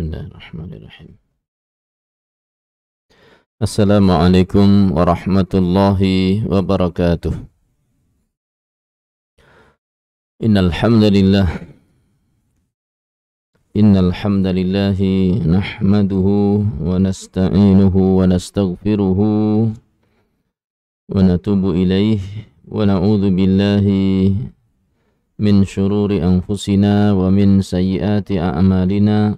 Bismillahirrahmanirrahim. Assalamualaikum warahmatullahi wabarakatuh. Innal hamdalillah nahmaduhu wa nasta'inuhu wa nastaghfiruhu wa natubu ilayhi wa na'udzu billahi min syururi anfusina wa min sayyiati a'malina.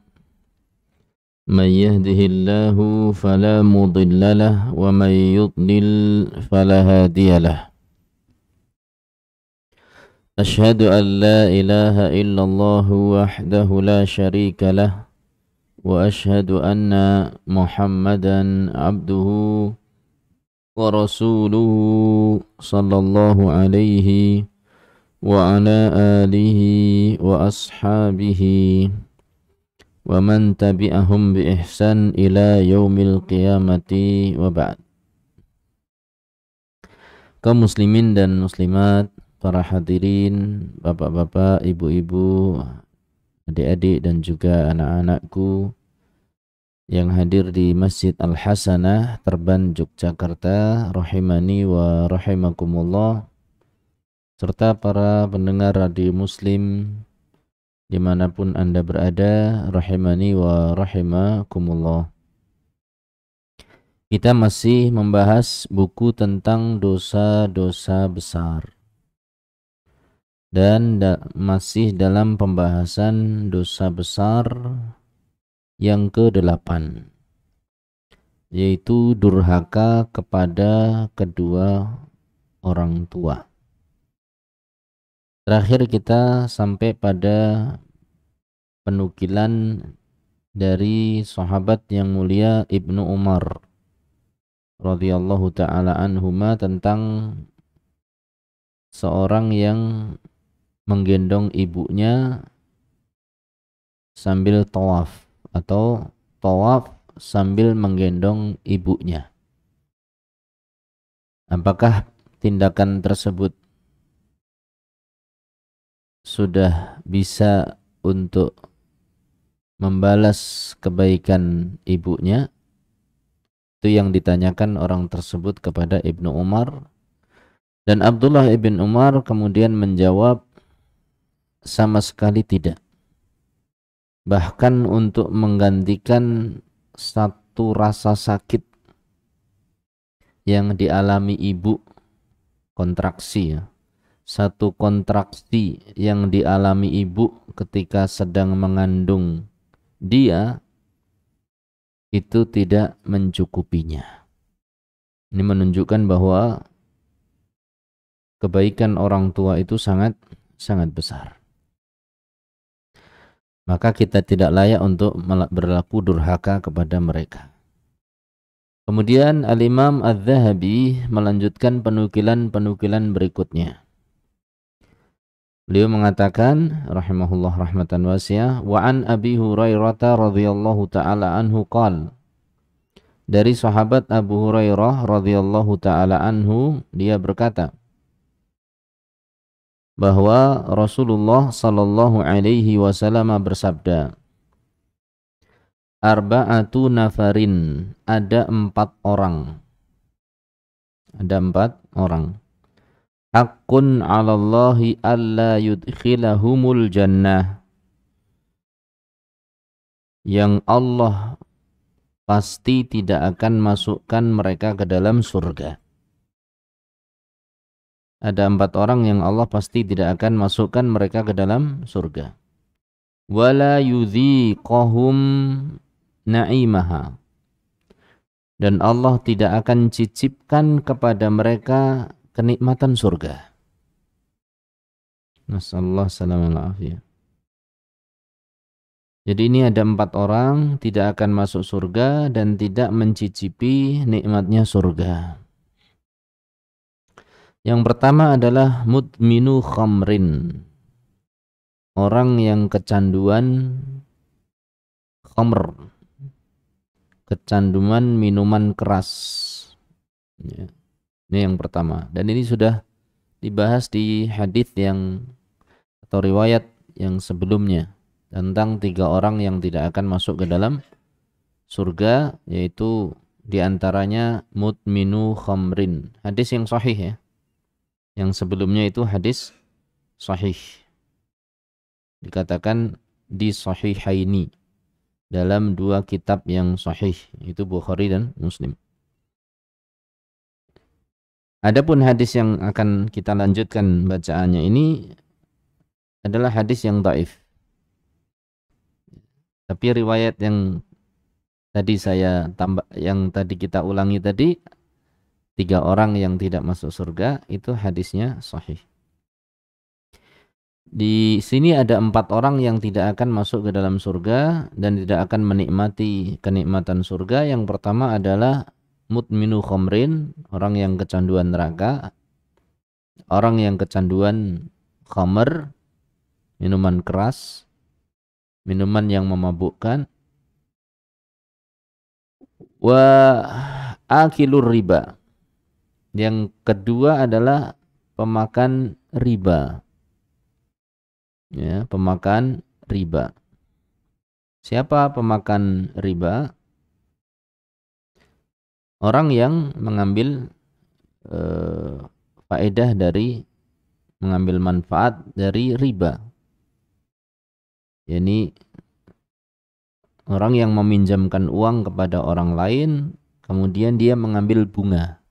من يهده الله فلا مضل له ومن يضلل فلا هادي له أشهد أن لا إله إلا الله وحده لا شريك له وأشهد أن محمدا عبده ورسوله صلى الله عليه وعلى آله وأصحابه ومن تبعهم بإحسان إلى يوم القيامة وبعد. Kaum muslimin dan muslimat, para hadirin, bapak-bapak, ibu-ibu, adik-adik dan juga anak-anakku yang hadir di Masjid Al-Hasanah Terban Yogyakarta, rahimani wa rahimakumullah, serta para pendengar radio Muslim dimanapun Anda berada, rahimani wa rahimakumullah. Kita masih membahas buku tentang dosa-dosa besar dan masih dalam pembahasan dosa besar yang ke-8, yaitu durhaka kepada kedua orang tua. Terakhir kita sampai pada penukilan dari sahabat yang mulia Ibnu Umar radhiyallahu ta'ala anhuma tentang seorang yang menggendong ibunya sambil tawaf atau tawaf sambil menggendong ibunya. Apakah tindakan tersebut sudah bisa untuk membalas kebaikan ibunya? Itu yang ditanyakan orang tersebut kepada Ibnu Umar, dan Abdullah ibn Umar kemudian menjawab, sama sekali tidak. Bahkan untuk menggantikan satu rasa sakit yang dialami ibu, kontraksi ya, satu kontraksi yang dialami ibu ketika sedang mengandung dia, itu tidak mencukupinya. Ini menunjukkan bahwa kebaikan orang tua itu sangat besar. Maka kita tidak layak untuk berlaku durhaka kepada mereka. Kemudian Al-Imam Adz-Dzahabi melanjutkan penukilan berikutnya. Beliau mengatakan rahimahullah rahmatan wasi'ah, wa an Abi Hurairah radhiyallahu taala anhu qala, dari sahabat Abu Hurairah radhiyallahu taala anhu, dia berkata bahwa Rasulullah sallallahu alaihi wasallam bersabda, arba'atu nafarin, ada 4 orang. Ada 4 orang. Haqqun 'alallahi alla yudkhilahumul jannah, yang Allah pasti tidak akan masukkan mereka ke dalam surga. Ada 4 orang yang Allah pasti tidak akan masukkan mereka ke dalam surga. Wala yudhiqahum na'imaha, dan Allah tidak akan cicipkan kepada mereka kenikmatan surga. Nasallahu salamul afiyah. Jadi ini ada 4 orang tidak akan masuk surga dan tidak mencicipi nikmatnya surga. Yang pertama adalah mudminu khamrin, orang yang kecanduan khamr, kecanduan minuman keras. Ya. Ini yang pertama, dan ini sudah dibahas di hadis yang atau riwayat yang sebelumnya tentang 3 orang yang tidak akan masuk ke dalam surga, yaitu diantaranya mudminu khamrin. Hadis yang sahih ya. Yang sebelumnya itu hadis sahih. Dikatakan di sahihaini, dalam 2 kitab yang sahih, itu Bukhari dan Muslim. Adapun hadis yang akan kita lanjutkan bacaannya ini adalah hadis yang dhaif. Tapi riwayat yang tadi kita ulangi tadi, 3 orang yang tidak masuk surga, itu hadisnya sahih. Di sini ada 4 orang yang tidak akan masuk ke dalam surga dan tidak akan menikmati kenikmatan surga. Yang pertama adalah mudminu khamrin, orang yang kecanduan neraka, orang yang kecanduan khamr, minuman keras, minuman yang memabukkan, wa akilur riba. Yang kedua adalah pemakan riba. Ya, pemakan riba. Siapa pemakan riba? Orang yang mengambil faedah dari, mengambil manfaat dari riba. Yani orang yang meminjamkan uang kepada orang lain, kemudian dia mengambil bunga.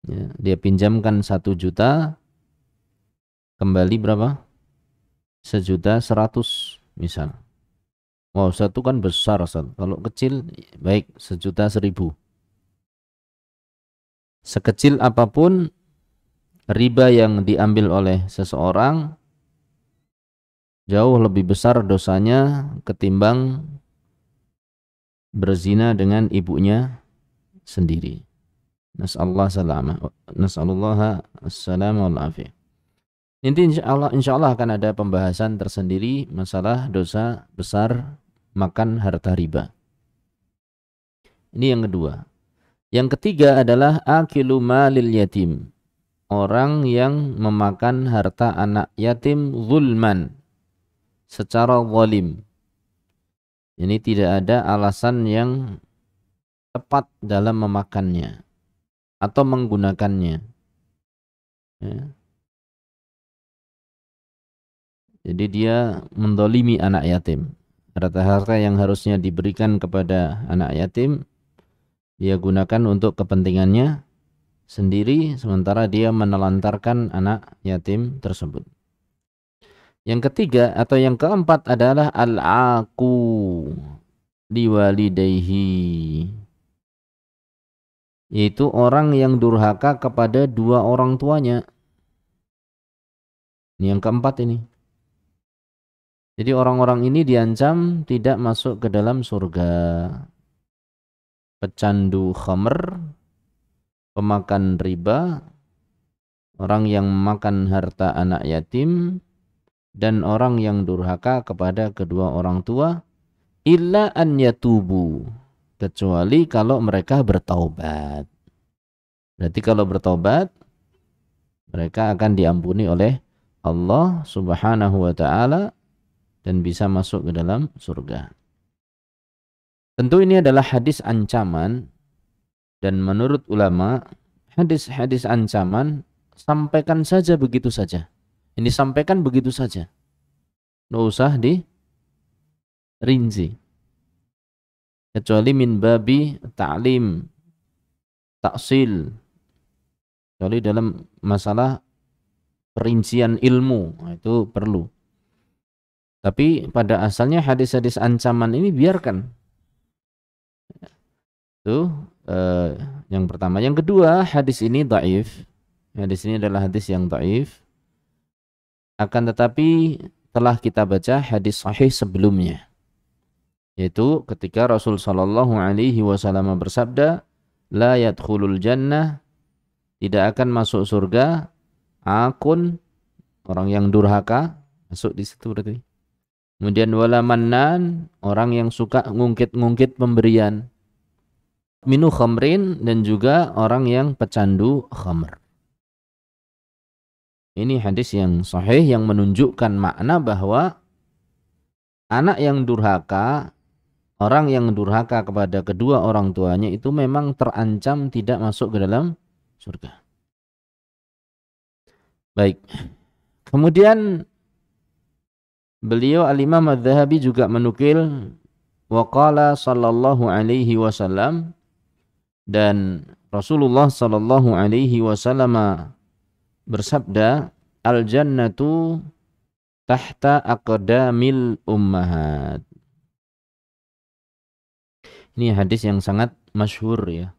Ya, dia pinjamkan 1 juta, kembali berapa? 1.100.000 misal. Wow, 1 kan besar, Ustaz. Kalau kecil, baik 1.100.000. Sekecil apapun riba yang diambil oleh seseorang, jauh lebih besar dosanya ketimbang berzina dengan ibunya sendiri. Nas'allahu as-salama wal afiyah. Nanti insyaallah akan ada pembahasan tersendiri masalah dosa besar makan harta riba. Ini yang kedua. Yang ketiga adalah akilu malil yatim. Orang yang memakan harta anak yatim zulman, secara zalim. Ini tidak ada alasan yang tepat dalam memakannya atau menggunakannya. Ya. Jadi dia mendolimi anak yatim. Harta-harta yang harusnya diberikan kepada anak yatim, dia gunakan untuk kepentingannya sendiri, sementara dia menelantarkan anak yatim tersebut. Yang ketiga atau yang keempat adalah al-aqu liwalidayhi, yaitu orang yang durhaka kepada 2 orang tuanya. Ini yang keempat ini. Jadi orang-orang ini diancam tidak masuk ke dalam surga. Pecandu khamr, pemakan riba, orang yang memakan harta anak yatim, dan orang yang durhaka kepada kedua orang tua, illa an yatubu, kecuali kalau mereka bertaubat. Berarti kalau bertaubat, mereka akan diampuni oleh Allah Subhanahu wa ta'ala dan bisa masuk ke dalam surga. Tentu ini adalah hadis ancaman, dan menurut ulama hadis-hadis ancaman sampaikan saja begitu saja. Ini sampaikan begitu saja, nggak usah dirinci, kecuali min babi ta'lim taksil, kecuali dalam masalah perincian ilmu, itu perlu. Tapi pada asalnya hadis-hadis ancaman ini biarkan. Itu yang pertama. Yang kedua, hadis ini dhaif. Hadis ini adalah hadis yang dhaif. Akan tetapi telah kita baca hadis sahih sebelumnya, yaitu ketika Rasul sallallahu alaihi wasallam bersabda, la yadkhulul jannah, tidak akan masuk surga, akun, orang yang durhaka, masuk di situ berarti. Kemudian wala mannan, orang yang suka ngungkit-ngungkit pemberian. Minu khamrin, dan juga orang yang pecandu khamr. Ini hadis yang sahih yang menunjukkan makna bahwa anak yang durhaka, orang yang durhaka kepada kedua orang tuanya itu memang terancam tidak masuk ke dalam surga. Baik. Kemudian beliau Al-Imam Adz-Dzahabi juga menukil waqala sallallahu alaihi wasallam, dan Rasulullah sallallahu alaihi wasallam bersabda, al-jannatu tahta aqdamil ummahat. Ini hadis yang sangat masyhur ya,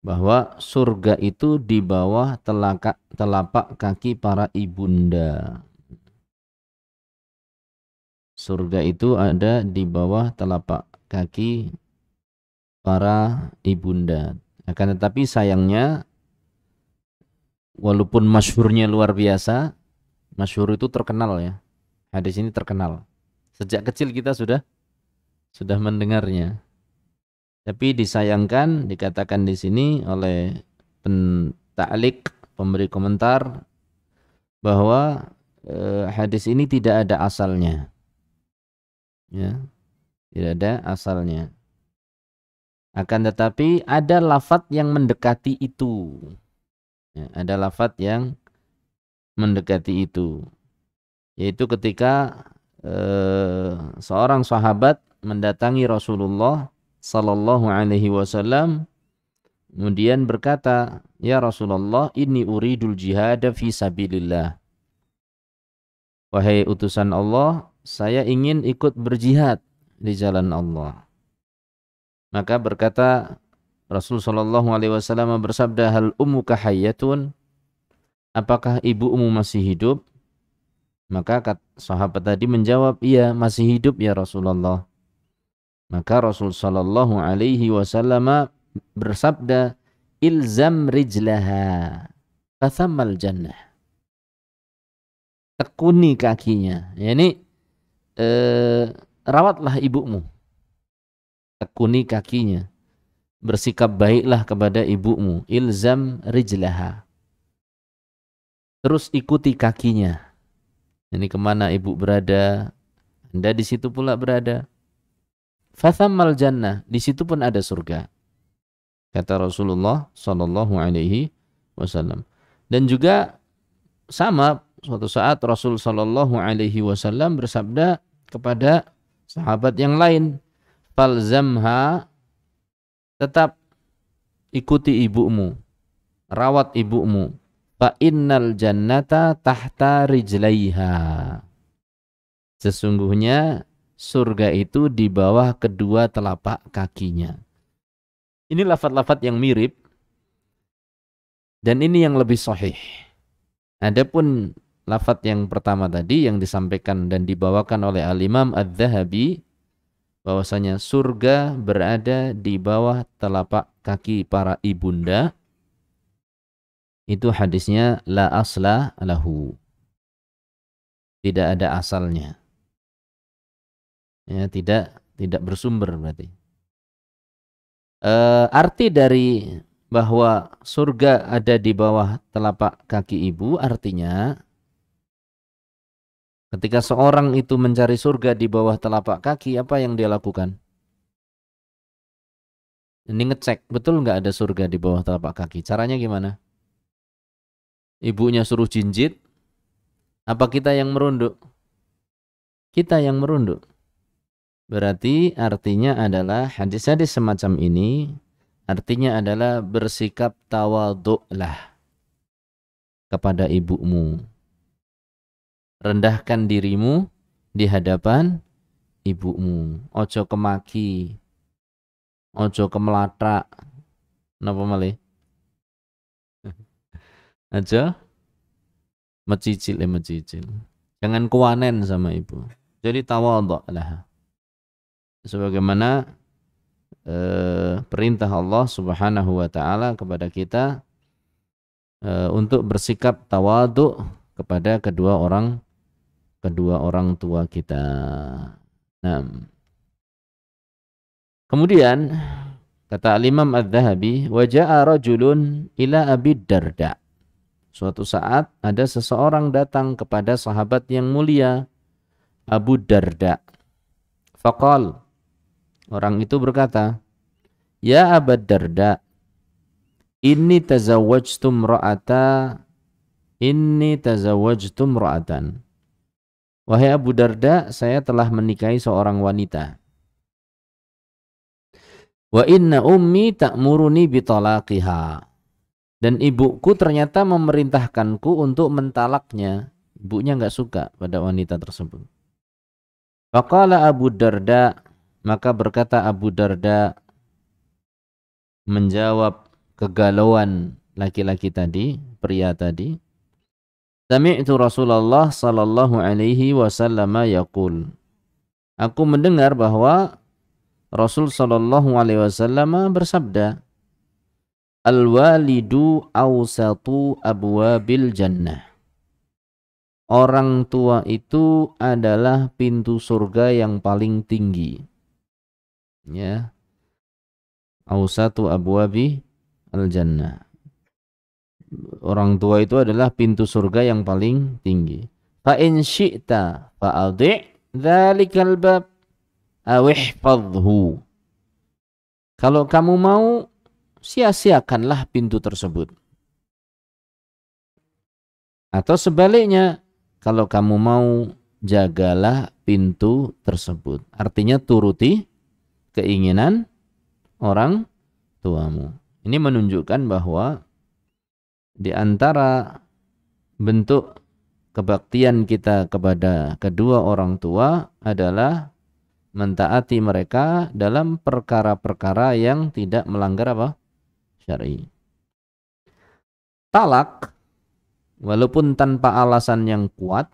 bahwa surga itu di bawah telapak kaki para ibunda. Surga itu ada di bawah telapak kaki para ibunda. Akan tetapi sayangnya, walaupun masyhurnya luar biasa, masyhur itu terkenal ya. Hadis ini terkenal. Sejak kecil kita sudah mendengarnya. Tapi disayangkan, dikatakan di sini oleh ta'liq, pemberi komentar, bahwa hadis ini tidak ada asalnya. Ya, tidak ada asalnya. Akan tetapi ada lafadz yang mendekati itu. Ya, ada lafadz yang mendekati itu. Yaitu ketika seorang sahabat mendatangi Rasulullah sallallahu alaihi wasallam, kemudian berkata, "Ya Rasulullah, inni uridul jihad fi sabilillah." Wahai utusan Allah, saya ingin ikut berjihad di jalan Allah. Maka berkata Rasul sallallahu alaihi wasallam bersabda, "Hal ummuka hayyatun?" Apakah ibumu masih hidup? Maka sahabat tadi menjawab, "Iya, masih hidup ya Rasulullah." Maka Rasul sallallahu alaihi wasallam bersabda, "Ilzam rijlaha fathammal jannah." Tekuni kakinya. Yani rawatlah ibumu. Tekuni kakinya. Bersikap baiklah kepada ibumu. Ilzam rijlaha. Terus ikuti kakinya. Ini kemana ibu berada, Anda di situ pula berada. Fathammal jannah, di situ pun ada surga. Kata Rasulullah sallallahu alaihi wasallam. Dan juga sama, suatu saat Rasul sallallahu alaihi wasallam bersabda kepada sahabat yang lain, "Falzamha," tetap ikuti ibumu, rawat ibumu. Fa innal jannata tahta rijlaiha. Sesungguhnya surga itu di bawah kedua telapak kakinya. Ini lafaz-lafaz yang mirip, dan ini yang lebih sahih. Adapun lafaz yang pertama tadi yang disampaikan dan dibawakan oleh Al-Imam Adz-Dzahabi, bahwasanya surga berada di bawah telapak kaki para ibunda, itu hadisnya la asla lahu. Tidak ada asalnya. Ya, tidak bersumber berarti. Arti dari bahwa surga ada di bawah telapak kaki ibu, artinya ketika seorang itu mencari surga di bawah telapak kaki, apa yang dia lakukan? Ini ngecek, betul nggak ada surga di bawah telapak kaki? Caranya gimana? Ibunya suruh jinjit, apa kita yang merunduk? Kita yang merunduk. Berarti artinya adalah hadis-hadis semacam ini, artinya adalah bersikap tawadhu'lah kepada ibumu. Rendahkan dirimu di hadapan ibumu. Ojo kemaki, ojo kemelatak. Napa malih? Aja mecicil. Jangan kuanen sama ibu. Jadi tawadhu'lah. Sebagaimana perintah Allah Subhanahu wa taala kepada kita untuk bersikap tawadhu kepada kedua orang tua kita. Nah, kemudian kata Imam Adz-Dzahabi, wa jaa'a rajulun ila Abi Darda. Suatu saat ada seseorang datang kepada sahabat yang mulia Abu Darda. Faqal, orang itu berkata, ya Abu Darda, inni tazawwajtum ra'atan. Wahai Abu Darda, saya telah menikahi seorang wanita. Wa inna ummi ta'muruni bitalaqiha. Dan ibuku ternyata memerintahkanku untuk mentalaknya. Ibunya enggak suka pada wanita tersebut. Faqala Abu Darda, maka berkata Abu Darda menjawab kegalauan laki-laki tadi, pria tadi. Sami'tu Rasulullah sallallahu alaihi wasallam yaqul. Aku mendengar bahwa Rasul sallallahu alaihi wasallam bersabda, al-walidu awsatu abwabil jannah. Orang tua itu adalah pintu surga yang paling tinggi. Ya. Awsatu abwabi al-jannah. Orang tua itu adalah pintu surga yang paling tinggi. Fa in syi'ta fa'adhi' dzalikal bab awihfadhu. Kalau kamu mau, sia-siakanlah pintu tersebut. Atau sebaliknya, kalau kamu mau, jagalah pintu tersebut. Artinya turuti keinginan orang tuamu. Ini menunjukkan bahwa di antara bentuk kebaktian kita kepada kedua orang tua adalah mentaati mereka dalam perkara-perkara yang tidak melanggar apa? Syar'i. Talak, walaupun tanpa alasan yang kuat,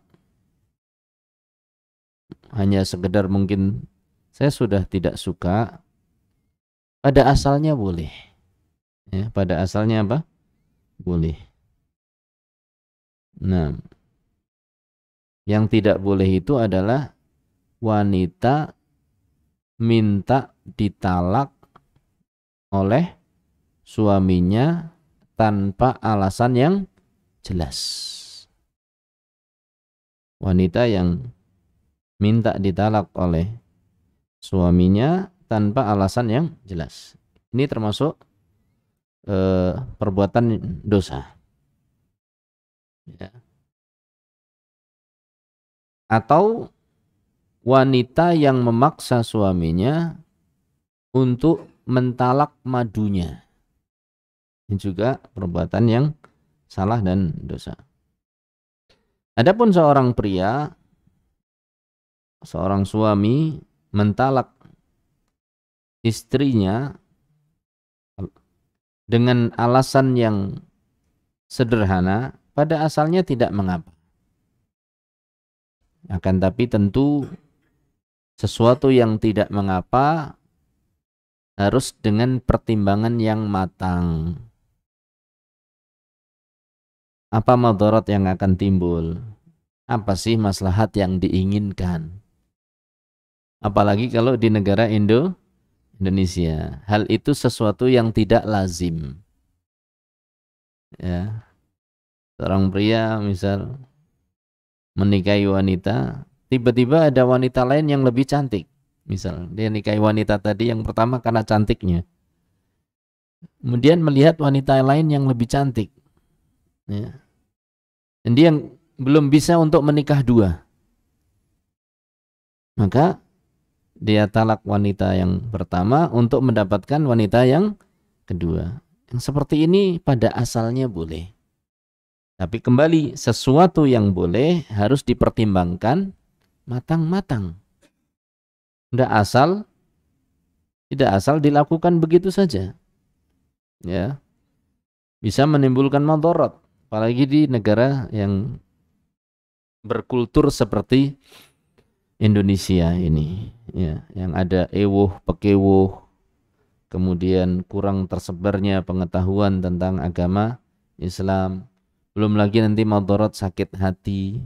hanya sekedar mungkin saya sudah tidak suka, pada asalnya boleh. Ya, pada asalnya apa? Boleh. Nah, yang tidak boleh itu adalah wanita minta ditalak oleh suaminya tanpa alasan yang jelas. Wanita yang minta ditalak oleh suaminya tanpa alasan yang jelas. Ini termasuk perbuatan dosa. Ya. Atau wanita yang memaksa suaminya untuk mentalak madunya. Ini juga perbuatan yang salah dan dosa. Adapun seorang pria, seorang suami mentalak istrinya dengan alasan yang sederhana, pada asalnya tidak mengapa. Akan tapi tentu sesuatu yang tidak mengapa harus dengan pertimbangan yang matang. Apa madarat yang akan timbul? Apa sih maslahat yang diinginkan? Apalagi kalau di negara Indonesia, hal itu sesuatu yang tidak lazim. Ya. Seorang pria misal menikahi wanita, tiba-tiba ada wanita lain yang lebih cantik. Misal dia nikahi wanita tadi yang pertama karena cantiknya. Kemudian melihat wanita lain yang lebih cantik. Ya. Dan dia belum bisa untuk menikah dua. Maka dia talak wanita yang pertama untuk mendapatkan wanita yang kedua. Yang seperti ini pada asalnya boleh. Tapi kembali, sesuatu yang boleh harus dipertimbangkan matang-matang. Tidak asal dilakukan begitu saja. Ya. Bisa menimbulkan madarat, apalagi di negara yang berkultur seperti Indonesia ini, ya, yang ada ewuh pekewuh, kemudian kurang tersebarnya pengetahuan tentang agama Islam, belum lagi nanti madarat sakit hati,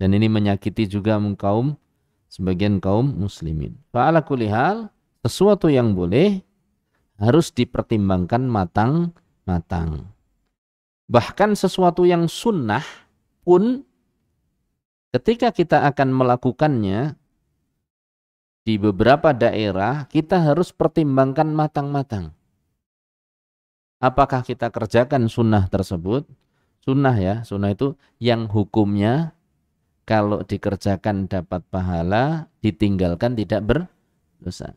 dan ini menyakiti juga sebagian kaum muslimin. Fa'ala kulli hal, sesuatu yang boleh harus dipertimbangkan matang-matang. Bahkan sesuatu yang sunnah pun ketika kita akan melakukannya di beberapa daerah, kita harus pertimbangkan matang-matang. Apakah kita kerjakan sunnah tersebut? Sunnah ya, sunnah itu yang hukumnya kalau dikerjakan dapat pahala, ditinggalkan tidak berdosa.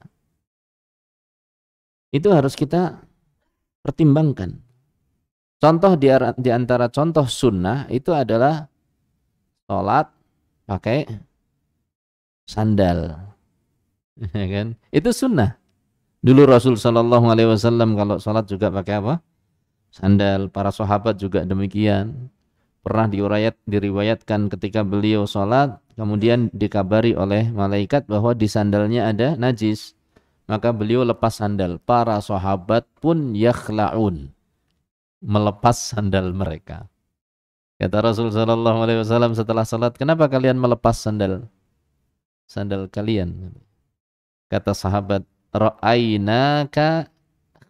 Itu harus kita pertimbangkan. Contoh di antara contoh sunnah itu adalah sholat pakai sandal. Ya kan? Itu sunnah. Dulu Rasul Shallallahu Alaihi Wasallam kalau sholat juga pakai apa? Sandal. Para sahabat juga demikian. Pernah diriwayatkan ketika beliau sholat, kemudian dikabari oleh malaikat bahwa di sandalnya ada najis. Maka beliau lepas sandal. Para sahabat pun yakhla'un, melepas sandal mereka. Kata Rasul Shallallahu Alaihi Wasallam setelah sholat, kenapa kalian melepas sandal kalian? Kata sahabat, ra'ainaka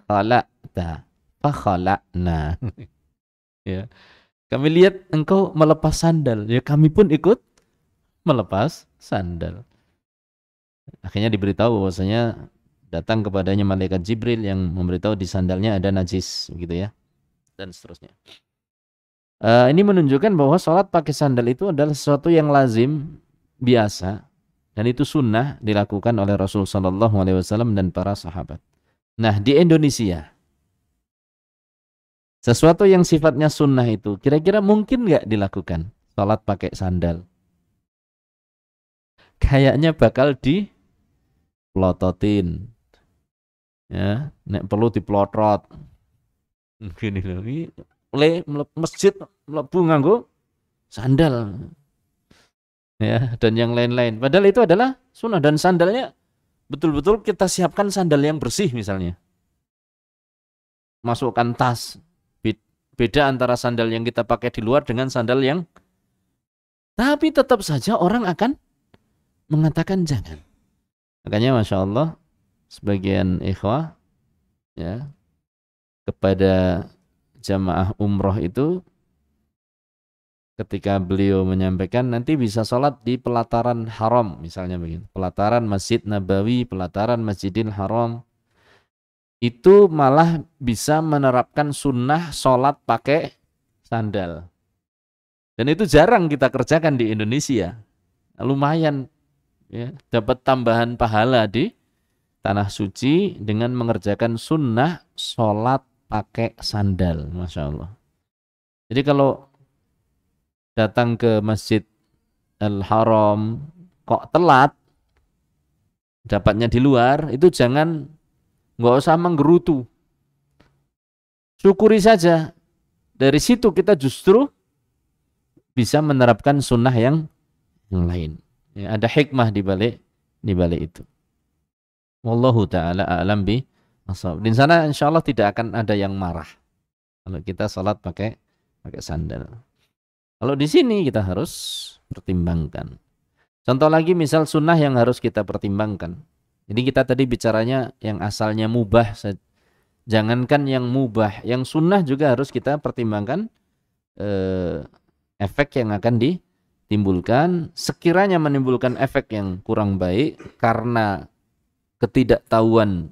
khala'ta fa khala'na. Ya. Kami lihat engkau melepas sandal, ya kami pun ikut melepas sandal. Akhirnya diberitahu bahwasanya datang kepadanya malaikat Jibril yang memberitahu di sandalnya ada najis, begitu ya. Dan seterusnya. Ini menunjukkan bahwa sholat pakai sandal itu adalah sesuatu yang lazim, biasa. Dan itu sunnah dilakukan oleh Rasul Sallallahu Alaihi Wasallam dan para sahabat. Nah, di Indonesia, sesuatu yang sifatnya sunnah itu kira-kira mungkin nggak dilakukan? Salat pakai sandal. Kayaknya bakal dipelototin. Ya, nek perlu diplotrot. Gini loh, oleh masjid mlebu nganggo sandal. Ya, dan yang lain-lain. Padahal itu adalah sunnah, dan sandalnya betul-betul kita siapkan sandal yang bersih misalnya. Masukkan tas. Beda antara sandal yang kita pakai di luar dengan sandal yang, tapi tetap saja orang akan mengatakan jangan. Makanya Masya Allah sebagian ikhwah ya, kepada jamaah umroh itu ketika beliau menyampaikan nanti bisa sholat di pelataran haram misalnya begitu, pelataran Masjid Nabawi, pelataran Masjidil Haram, itu malah bisa menerapkan sunnah sholat pakai sandal. Dan itu jarang kita kerjakan di Indonesia. Lumayan ya, dapat tambahan pahala di tanah suci dengan mengerjakan sunnah sholat pakai sandal. Masya Allah. Jadi kalau datang ke Masjid Al-Haram kok telat, dapatnya di luar, itu nggak usah menggerutu. Syukuri saja. Dari situ kita justru bisa menerapkan sunnah yang lain. Ya, ada hikmah di balik itu. Wallahu ta'ala a'lam bi ashab. Di sana insya Allah tidak akan ada yang marah kalau kita sholat pakai sandal. Kalau di sini kita harus pertimbangkan. Contoh lagi misal sunnah yang harus kita pertimbangkan. Jadi kita tadi bicaranya yang asalnya mubah. Jangankan yang mubah, yang sunnah juga harus kita pertimbangkan efek yang akan ditimbulkan. Sekiranya menimbulkan efek yang kurang baik karena ketidaktahuan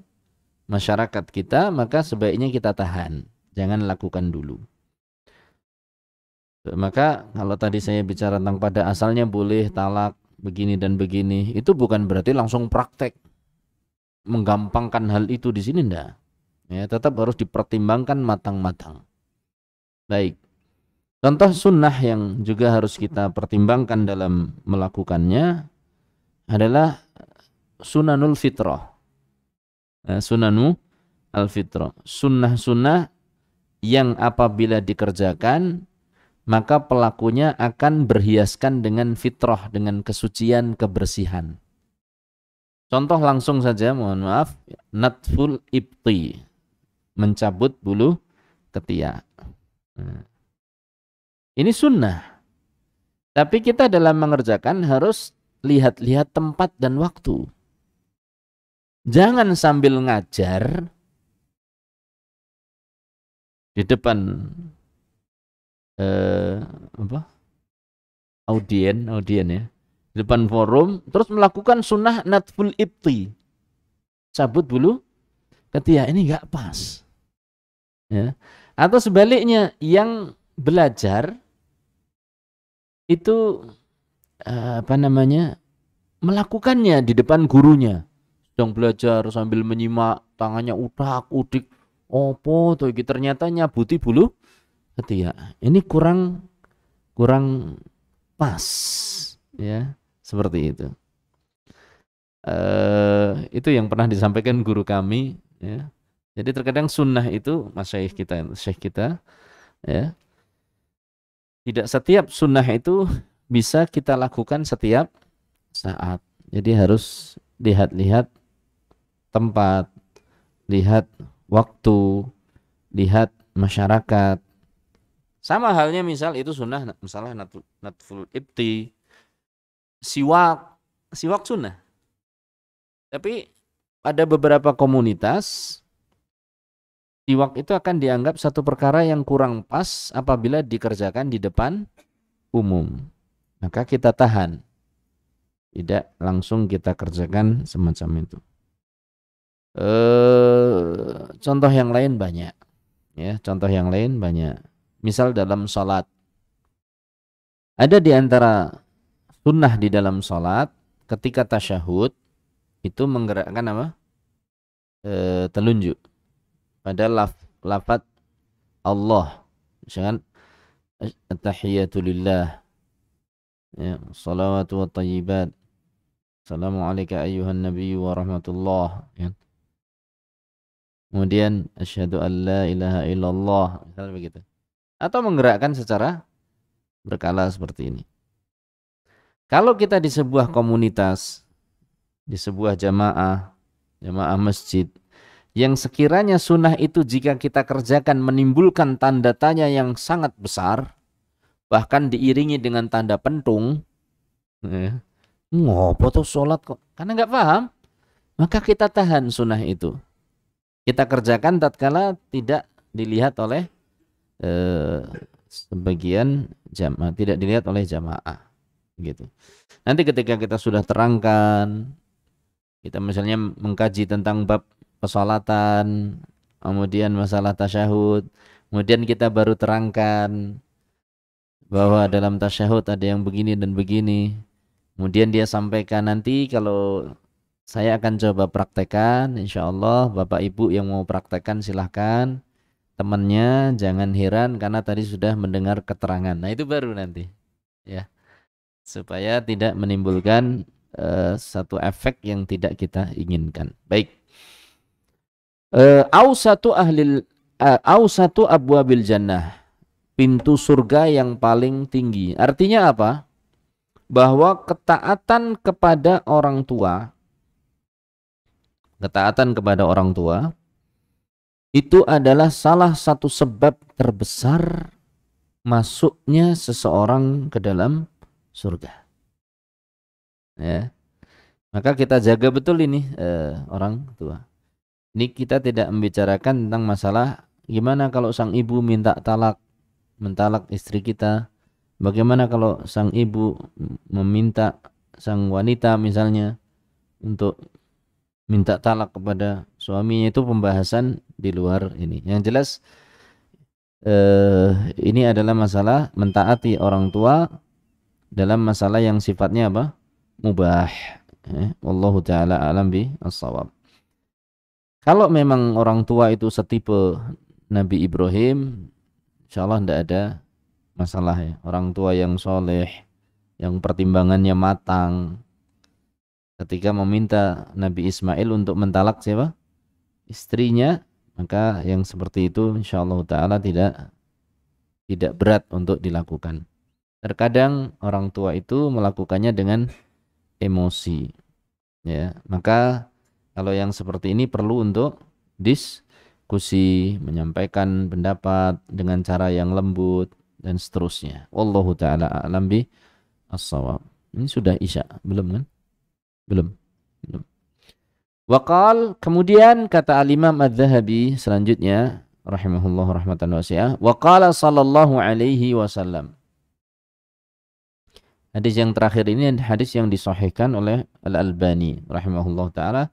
masyarakat kita, maka sebaiknya kita tahan. Jangan lakukan dulu. Maka kalau tadi saya bicara tentang pada asalnya boleh talak begini dan begini, itu bukan berarti langsung praktek menggampangkan hal itu di sini, enggak. Ya, tetap harus dipertimbangkan matang-matang. Baik. Contoh sunnah yang juga harus kita pertimbangkan dalam melakukannya adalah sunanul fitrah. Sunanu al-fitrah. Sunnah-sunnah yang apabila dikerjakan maka pelakunya akan berhiaskan dengan fitrah, dengan kesucian, kebersihan. Contoh langsung saja, mohon maaf, natful ibti, mencabut bulu ketiak. Ini sunnah. Tapi kita dalam mengerjakan harus lihat-lihat tempat dan waktu. Jangan sambil ngajar di depan audien ya, di depan forum, terus melakukan sunnah natful ibti, cabut bulu ketiak, ini nggak pas. Ya. Atau sebaliknya, yang belajar itu melakukannya di depan gurunya, sedang belajar sambil menyimak, tangannya udak-udik, opo tuh ternyata nyabuti bulu ketiak. Ini kurang pas, ya, seperti itu. Itu yang pernah disampaikan guru kami, ya. Jadi terkadang sunnah itu, syekh kita, ya, tidak setiap sunnah itu bisa kita lakukan setiap saat. Jadi harus lihat-lihat tempat, lihat waktu, lihat masyarakat. Sama halnya misal itu sunnah, misalnya natful ibti, siwak sunnah. Tapi ada beberapa komunitas, siwak itu akan dianggap satu perkara yang kurang pas apabila dikerjakan di depan umum. Maka kita tahan, tidak langsung kita kerjakan semacam itu. Contoh yang lain banyak, ya. Contoh yang lain banyak. Misal dalam sholat, ada di antara sunnah di dalam sholat ketika tasyahud itu menggerakkan apa? Telunjuk pada lafaz Allah, misalkan at-tahiyatu lillah, ya, salawatu wa tayyibat, assalamu alayka ayyuhan nabiyyu wa rahmatullah, ya. Kemudian asyhadu an la ilaha illallah, misalnya begitu. Atau menggerakkan secara berkala seperti ini. Kalau kita di sebuah komunitas, di sebuah jamaah masjid, yang sekiranya sunnah itu jika kita kerjakan menimbulkan tanda tanya yang sangat besar, bahkan diiringi dengan tanda pentung, ngopo tuh sholat kok, karena nggak paham, maka kita tahan sunnah itu. Kita kerjakan tatkala tidak dilihat oleh sebagian jamaah, tidak dilihat oleh jamaah, gitu. Nanti ketika kita sudah terangkan, kita misalnya mengkaji tentang bab pesolatan, kemudian masalah tasyahud, kemudian kita baru terangkan bahwa dalam tasyahud ada yang begini dan begini, kemudian dia sampaikan, nanti kalau saya akan coba praktekkan, insya Allah Bapak Ibu yang mau praktekkan silahkan, temannya jangan heran karena tadi sudah mendengar keterangan. Nah itu baru nanti, ya, supaya tidak menimbulkan satu efek yang tidak kita inginkan. Baik. Ausatu abwabil jannah, pintu surga yang paling tinggi. Artinya apa? Bahwa ketaatan kepada orang tua itu adalah salah satu sebab terbesar masuknya seseorang ke dalam surga. Ya. Maka kita jaga betul ini orang tua. Ini kita tidak membicarakan tentang masalah gimana kalau sang ibu mentalak istri kita. Bagaimana kalau sang ibu meminta sang wanita misalnya untuk minta talak kepada suaminya, itu pembahasan di luar ini. Yang jelas ini adalah masalah mentaati orang tua dalam masalah yang sifatnya apa? Mubah. Wallahu taala alam bi as-shawab. Kalau memang orang tua itu setipe Nabi Ibrahim, insyaallah tidak ada masalah, ya. Orang tua yang soleh, yang pertimbangannya matang, ketika meminta Nabi Ismail untuk mentalak siapa? Istrinya, maka yang seperti itu insyaallah taala tidak berat untuk dilakukan. Terkadang orang tua itu melakukannya dengan emosi, ya. Maka kalau yang seperti ini perlu untuk diskusi, menyampaikan pendapat dengan cara yang lembut dan seterusnya. Wallahu taala a'lam bi as-shawab. Ini sudah Isya, belum kan? Belum. Waqal, kemudian kata al-Imam Adz-Dzahabi selanjutnya rahimahullah rahmatan wasi'ah, waqala sallallahu alaihi wasallam, Hadis yang terakhir ini hadis yang disahihkan oleh Al-Albani rahimahullah taala.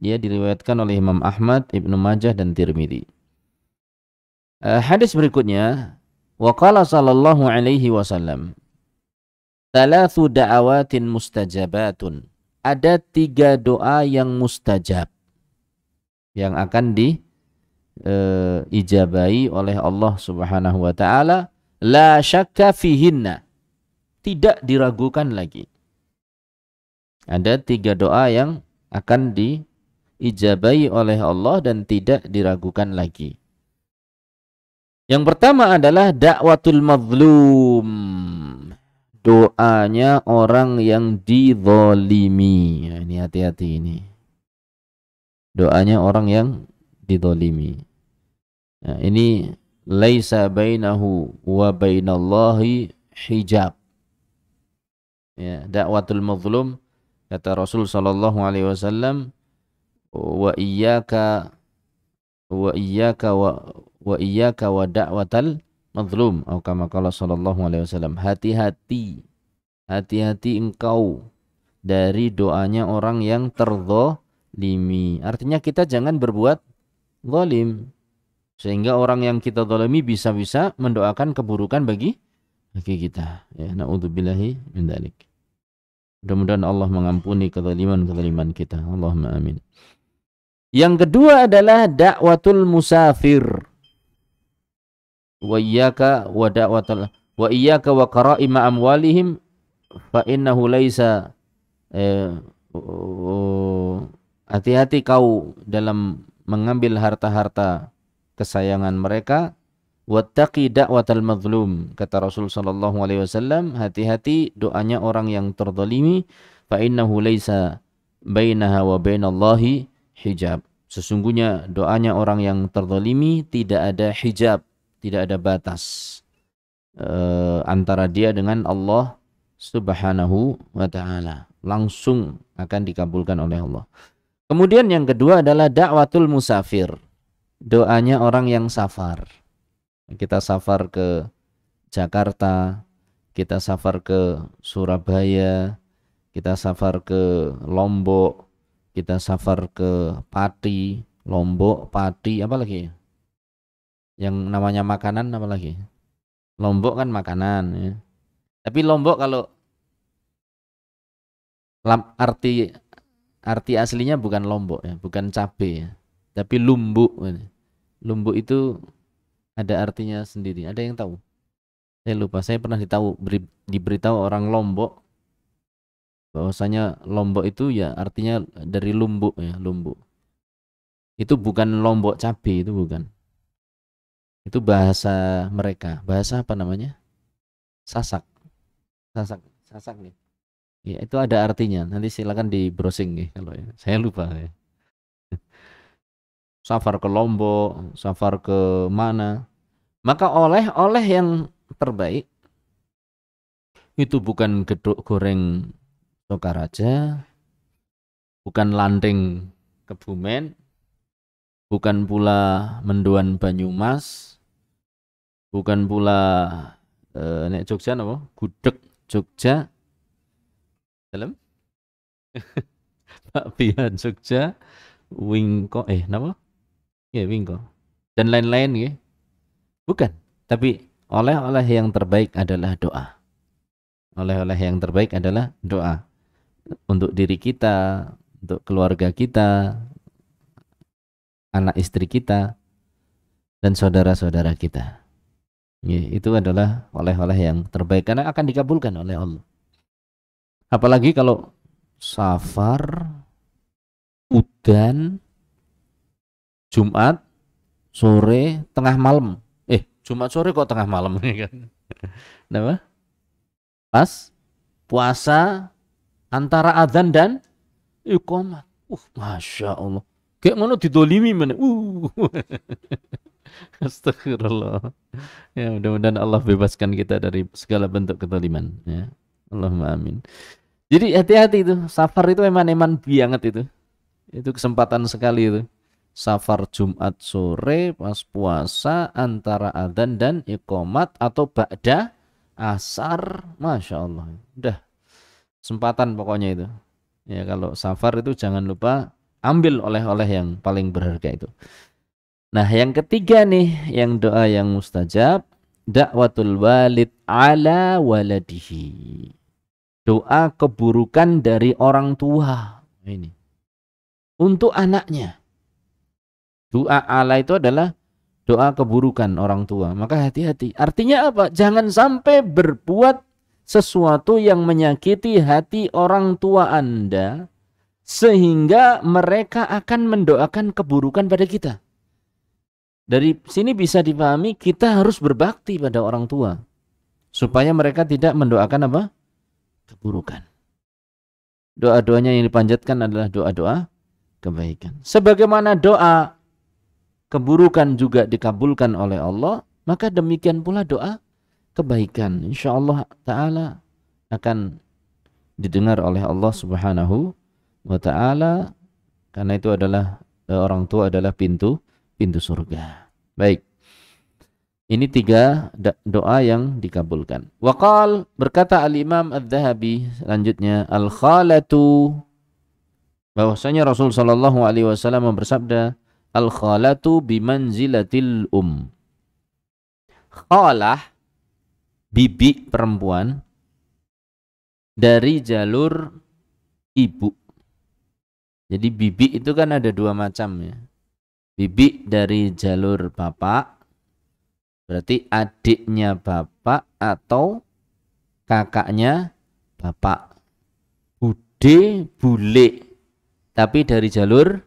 Dia diriwayatkan oleh Imam Ahmad, Ibnu Majah dan Tirmidzi. Hadis berikutnya, wa qala sallallahu alaihi wasallam, "Thalathu da'awatin mustajabatun." Ada 3 doa yang mustajab, yang akan diijabahi oleh Allah Subhanahu wa taala, la syakka fihinna. Tidak diragukan lagi. Ada 3 doa yang akan diijabahi oleh Allah dan tidak diragukan lagi. Yang pertama adalah dakwatul mazlum. Doanya orang yang dizalimi. Ya, ini hati-hati ini. Doanya orang yang dizalimi. Nah, ini laisa bainahu wa bainallahi hijab. Ya, dakwatul mazlum, kata Rasul sallallahu alaihi wasallam, wa iyyaka wa da'watal mazlum, atau kama qala sallallahu alaihi wasallam, hati-hati engkau dari doanya orang yang terzalimi. Artinya kita jangan berbuat zalim sehingga orang yang kita zalimi bisa-bisa mendoakan keburukan bagi kita. Ya, naudzubillahi min dzalik. Mudah-mudahan Allah mengampuni kezaliman kita. Allahumma amin. Yang kedua adalah dakwatul musafir. Wa iyyaka wa qara'ima amwalihim fa innahu laisa hati-hati kau dalam mengambil harta-harta kesayangan mereka. Wattaqi da'watal mazlum, kata Rasul sallallahu alaihi wasallam, hati-hati doanya orang yang terzalimi, fa innahu laisa bainaha wa bainallahi hijab. Sesungguhnya doanya orang yang terzalimi tidak ada hijab, tidak ada batas antara dia dengan Allah Subhanahu wa taala. Langsung akan dikabulkan oleh Allah. Kemudian yang kedua adalah dakwatul musafir. Doanya orang yang safar. Kita safar ke Jakarta, kita safar ke Surabaya, kita safar ke Lombok, kita safar ke Pati, Lombok, Pati, apa lagi? Yang namanya makanan apa lagi? Lombok kan makanan ya. Tapi Lombok kalau arti aslinya bukan Lombok ya, bukan cabe ya, tapi lumbuk. Lumbuk itu ada artinya sendiri. Ada yang tahu? Saya lupa. Saya pernah diberitahu orang Lombok bahwasanya Lombok itu ya artinya dari lumbuk ya, lumbuk. Itu bukan Lombok cabe, itu bukan. Itu bahasa mereka. Bahasa apa namanya? Sasak. Sasak nih. Ya, itu ada artinya. Nanti silakan di browsing nih kalau ya. Saya lupa ya. Safar ke Lombok, safar ke mana? Maka oleh-oleh yang terbaik itu bukan geduk goreng Sokaraja, bukan landeng Kebumen, bukan pula mendoan Banyumas, bukan pula nek Jogja napa? Gudeg Jogja. Dalam bakpian Jogja, wingko napa? Ya wingko. Dan lain-lain ya. Bukan, tapi oleh-oleh yang terbaik adalah doa. Oleh-oleh yang terbaik adalah doa. Untuk diri kita, untuk keluarga kita, anak istri kita, dan saudara-saudara kita. Ya, itu adalah oleh-oleh yang terbaik karena akan dikabulkan oleh Allah. Apalagi kalau safar, udan, Jumat, sore, tengah malam. Jumat sore kok tengah malam nih kan. Kenapa? Pas puasa antara adzan dan iqamah. Masya Allah. Kayak ngono didolimi mana? Astagfirullah. Ya mudah-mudahan Allah bebaskan kita dari segala bentuk kezaliman. Ya. Allahumma amin. Jadi hati-hati itu. Safar itu eman-eman banget itu. Itu kesempatan sekali itu. Safar Jumat sore pas puasa antara adzan dan iqamat atau ba'da asar, masya Allah, udah kesempatan pokoknya itu. Ya kalau safar itu jangan lupa ambil oleh-oleh yang paling berharga itu. Nah, yang ketiga nih, yang doa yang mustajab, dakwatul walid ala waladihi. Doa keburukan dari orang tua. Ini untuk anaknya. Doa ala itu adalah doa keburukan orang tua. Maka hati-hati. Artinya apa? Jangan sampai berbuat sesuatu yang menyakiti hati orang tua Anda sehingga mereka akan mendoakan keburukan pada kita. Dari sini bisa dipahami kita harus berbakti pada orang tua supaya mereka tidak mendoakan apa? Keburukan. Doa-doanya yang dipanjatkan adalah doa-doa kebaikan. Sebagaimana doa keburukan juga dikabulkan oleh Allah, maka demikian pula doa kebaikan. Insyaallah ta'ala akan didengar oleh Allah subhanahu wa ta'ala, karena itu adalah orang tua adalah pintu surga. Baik. Ini 3 doa yang dikabulkan. Waqal, berkata Al-Imam Adz-Dzahabi selanjutnya, al-khalatu, bahwasanya Rasul sallallahu alaihi wasallam bersabda, al-khalatu bimanzilatil Khalah, bibi perempuan dari jalur ibu. Jadi bibi itu kan ada 2 macam ya. Bibi dari jalur bapak, berarti adiknya bapak atau kakaknya bapak. Bude, bule, tapi dari jalur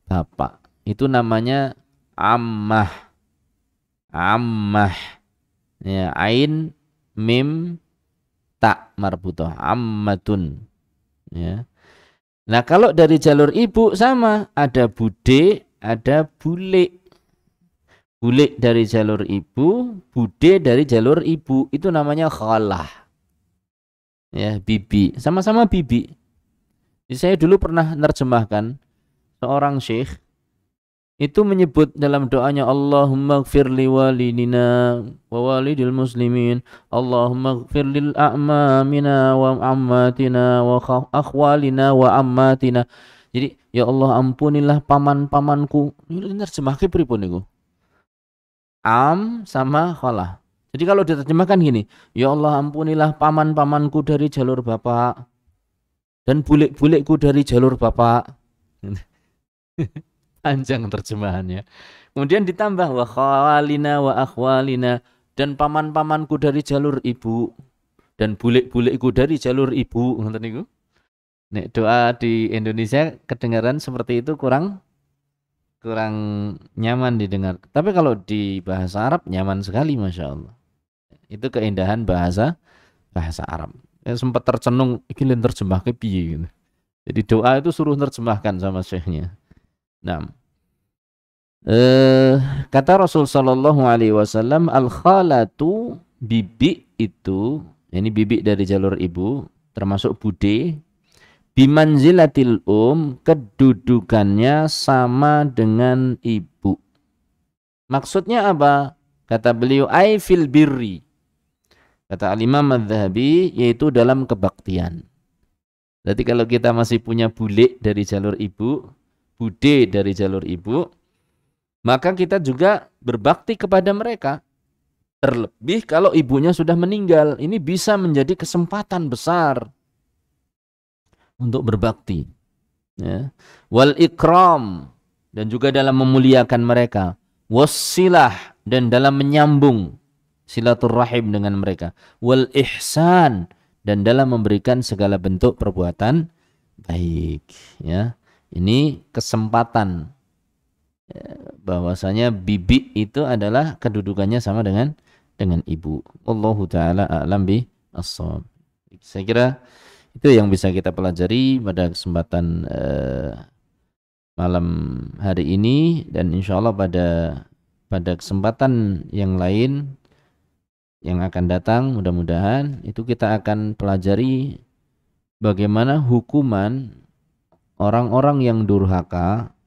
bapak. Itu namanya ammah. Ammah. Ya, ain, mim, tak marbutoh. Ammatun. Ya. Nah, kalau dari jalur ibu sama, ada bude, ada bule. Bule dari jalur ibu, bude dari jalur ibu, itu namanya khalah. Ya, bibi, sama-sama bibi. Jadi saya dulu pernah nerjemahkan seorang syekh itu menyebut dalam doanya, Allahumma gfir li walidina wa walidil muslimin, Allahumma gfir lil a'mamina wa ammatina wa akhwalina wa ammatina. Jadi ya Allah ampunilah paman-pamanku. Ini nerjemahke pripun niku? Am sama khalah. Jadi kalau diterjemahkan gini, ya Allah ampunilah paman-pamanku dari jalur bapak dan bule-buleku dari jalur bapak. Panjang terjemahannya. Kemudian ditambah wa khawalina wa akhwalina, dan paman-pamanku dari jalur ibu dan bule-buleku dari jalur ibu. Ngoten niku. Nek doa di Indonesia kedengaran seperti itu kurang nyaman didengar. Tapi kalau di bahasa Arab nyaman sekali, masya Allah. Itu keindahan bahasa Arab. Sempat tercenung, iki len terjemahke piye gitu. Jadi doa itu suruh terjemahkan sama syekhnya. Nah, kata Rasul sallallahu alaihi wasallam, al-khalatu, bibi itu, ini bibi dari jalur ibu, termasuk bude, bimanzilatil kedudukannya sama dengan ibu. Maksudnya apa? Kata beliau, ai fil birri. Kata Al-Imam Adz-Dzahabi, yaitu dalam kebaktian. Berarti kalau kita masih punya bule dari jalur ibu, bude dari jalur ibu, maka kita juga berbakti kepada mereka. Terlebih kalau ibunya sudah meninggal, ini bisa menjadi kesempatan besar untuk berbakti. Ya. Wal ikram, dan juga dalam memuliakan mereka. Wassilah, dan dalam menyambung silaturrahim dengan mereka. Wal ihsan, dan dalam memberikan segala bentuk perbuatan baik. Ya. Ini kesempatan, bahwasanya bibi itu adalah kedudukannya sama dengan ibu. Wallahu taala a'lam bi as-shawab. Saya kira itu yang bisa kita pelajari pada kesempatan malam hari ini, dan insyaallah pada kesempatan yang lain yang akan datang, mudah-mudahan itu kita akan pelajari bagaimana hukuman orang-orang yang durhaka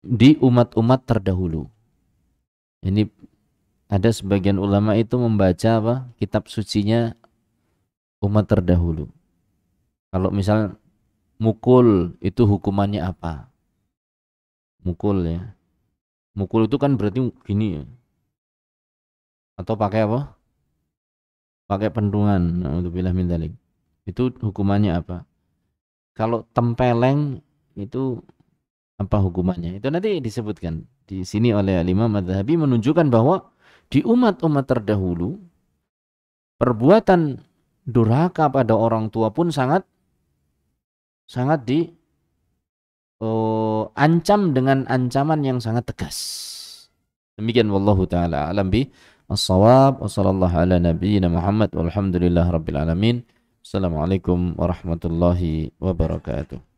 di umat-umat terdahulu. Ini ada sebagian ulama itu membaca apa? Kitab sucinya umat terdahulu. Kalau misal mukul itu hukumannya apa? Mukul ya. Mukul itu kan berarti gini ya. Atau pakai apa? Pakai pentungan. Na'udzubillah min dzalik. Itu hukumannya apa? Kalau tempeleng itu apa hukumannya? Itu nanti disebutkan di sini oleh Imam Adz-Dzahabi, menunjukkan bahwa di umat-umat terdahulu perbuatan durhaka pada orang tua pun sangat ancam dengan ancaman yang sangat tegas. Demikian wallahu taala alam bi as-shawab wa sallallahu ala nabiyyina Muhammad walhamdulillah rabbil alamin. Assalamualaikum warahmatullahi wabarakatuh.